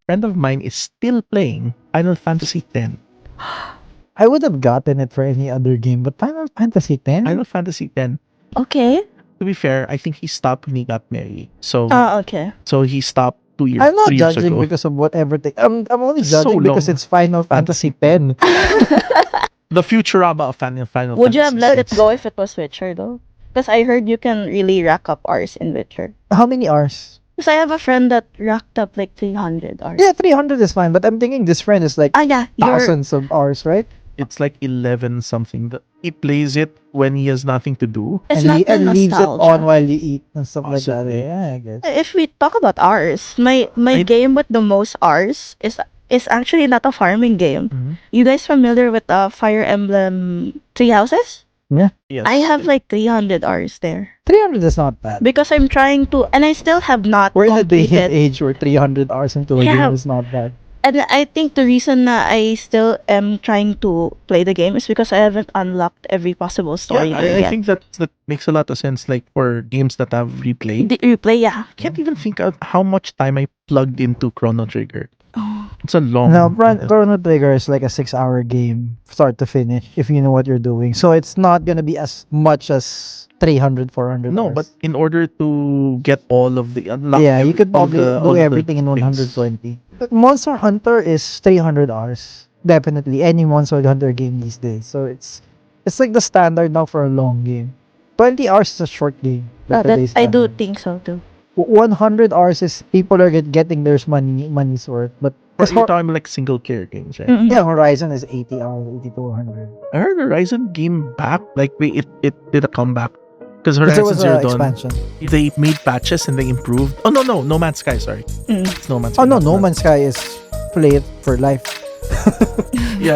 friend of mine is still playing Final Fantasy X. I would have gotten it for any other game, but Final Fantasy X? Final Fantasy X. Okay. To be fair, I think he stopped when he got married. So Okay. he stopped 2 years. I'm not 3 years judging ago. because of whatever thing. I'm only It's so judging because long. it's Final Fantasy X. The Futurama of Final Would you have Fantasy let it VI. go if it was Witcher though? Because I heard you can really rack up hours in Witcher. How many hours? Because I have a friend that racked up like 300 hours. Yeah, 300 is fine, but I'm thinking this friend is like Yeah, thousands of hours, right? It's like 11 something. He plays it when he has nothing to do. it's and not the and leaves it nostalgia. on while you eat and stuff like that. Possibly. Yeah, I guess. If we talk about hours, my game with the most hours is actually not a farming game. Mhm. You guys familiar with Fire Emblem Three Houses? Yes. I have like 300 hours there 300 is not bad. because I'm trying to, and I still have not We're in a day and completed. age where 300 hours into a Yeah. game is not bad. And I think the reason that I still am trying to play the game is because I haven't unlocked every possible story Yeah, there I yet. think that makes a lot of sense. Like for games that have replay. The replay, yeah. I can't even think of how much time I plugged into Chrono Trigger. Oh. It's a long. No, Chrono Trigger is like a 6-hour game, start to finish, if you know what you're doing. So it's not gonna be as much as 300, 400 No, hours. but in order to get all of the unlock, yeah, you could all probably all do the everything in things. 120. But Monster Hunter is 300 hours. Definitely, any Monster Hunter game these days. So it's like the standard now for a long game. 20 hours is a short game. with today's I do standard. think so too. 100 hours is people are getting their money's worth. But But you're talking like single player games, right? Mm-mm. yeah, Horizon is 80 hours, 80 to 100. I heard Horizon came back. Like it did a comeback because Because Horizon there was Zero an Dawn. expansion. They made patches and they improved. Oh no, No Man's Sky. Sorry, Mm. it's No Man's Oh Sky. no, not No that. Man's Sky is play it for life. Yeah,